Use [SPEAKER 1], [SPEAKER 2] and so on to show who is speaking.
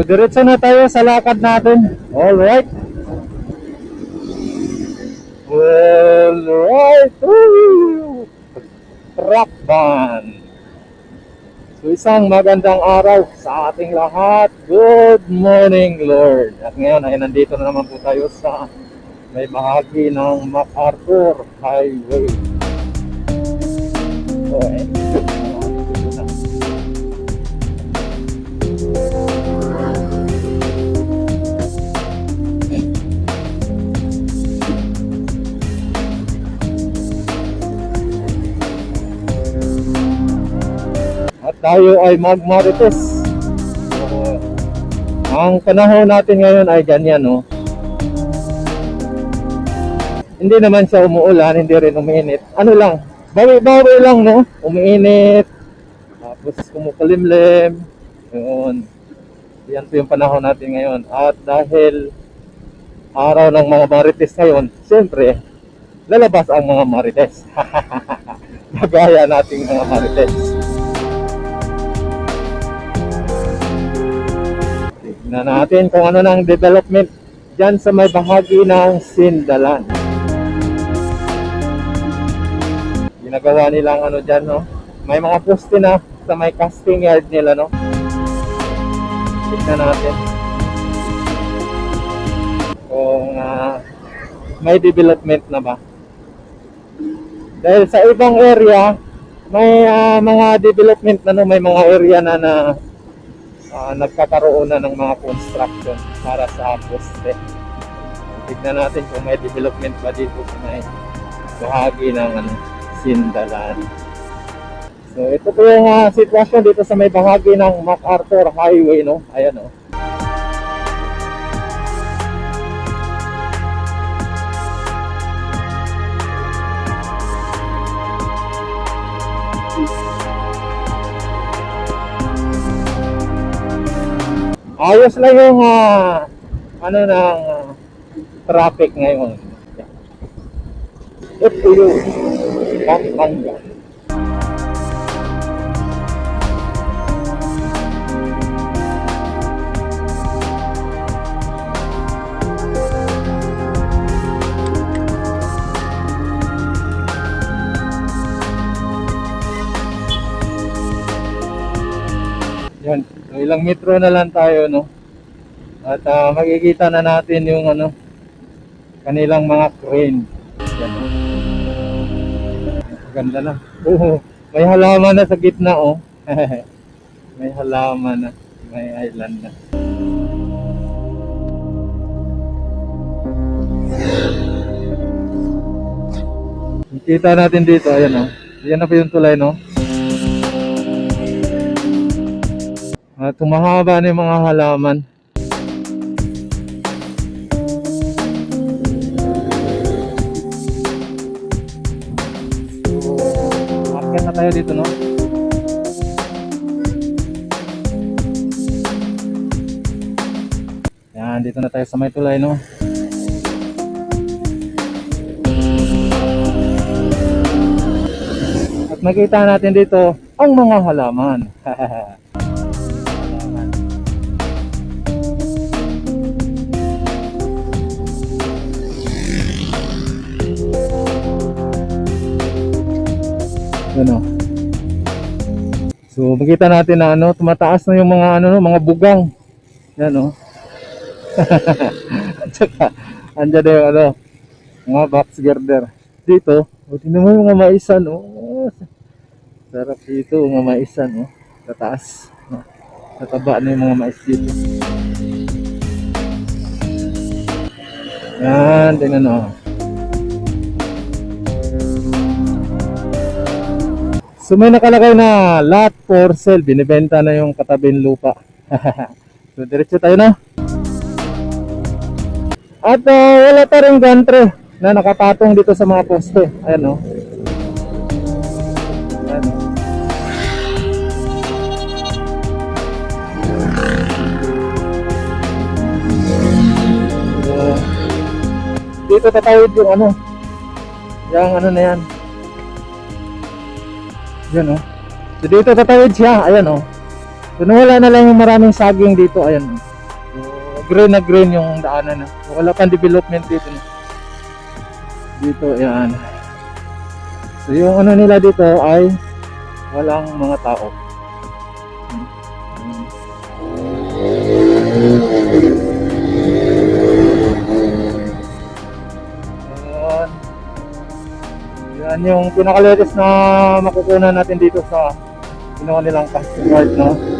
[SPEAKER 1] diretso na tayo sa lakad natin. Alright. Alright. Woo! Truck band. So isang magandang araw sa ating lahat. Good morning, Lord. At ngayon ay nandito na naman po tayo sa may bahagi ng MacArthur Highway. So, at tayo ay magmarites. So, ang panahon natin ngayon ay ganyan, no? Hindi naman siya umuulan, hindi rin umiinit. Ano lang, bawi-bawi lang, no? Umiinit, tapos kumukulimlim. Yun. Yan po yung panahon natin ngayon. At dahil araw ng mga marites ngayon, siyempre, lalabas ang mga marites. Magaya nating mga marites. Tignan natin kung ano ng development dyan sa may bahagi ng Sindalan. Ginagawa nilang ano dyan, no? May mga poste na sa may casting yard nila, no? Tignan natin kung may development na ba. Dahil sa ibang area may mga development na, no? May mga area na nagkakaroon na ng mga construction para sa poste. Tignan natin kung may development ba dito sa may bahagi ng Sindalan. So ito po yung sitwasyon dito sa may bahagi ng MacArthur Highway, no? Ayan, no? Ayos lang yung ano ng traffic ngayon. Ito yung Pampanga. Yan, so ilang metro na lang tayo, no? At makikita na natin yung kanilang mga crane. Yan, no? Ganda na. May halaman na sa gitna, oh. May halaman na, may island na. Kita natin dito, ayan, oh. Yan na po yung tulay, no? Tumahaba na yung mga halaman. Market na tayo dito, no? Yan, dito na tayo sa may tulay, no? At makita natin dito ang mga halaman. Ano? So makita natin na tumataas na yung mga mga bugang. Yan, oh. Tsaka andyan na yung mga box girder. Dito, tingnan mo yung mga maisan, oh. Sarap dito, mga maisan, oh. Tataas. Tataba na yung mga mais dito. Yan, tingnan, oh. So may nakalagay na lot for sale, binibenta na yung katabing lupa. So diretso tayo na. At wala pa rin gantry na nakapatong dito sa mga poste. Ayan, no? Ayan, no? So, dito tatawid yung yung na yan. Yan, So dito tatawid siya, ayan, So nawala na lang yung maraming saging dito, ayan. green na green yung daanan na. Wala pang development dito. Dito, yan. So yung ano nila dito ay walang mga tao. Ayan. Yan yung pinaka-latest na makukunan natin dito sa ginawa nilang custom guard, no?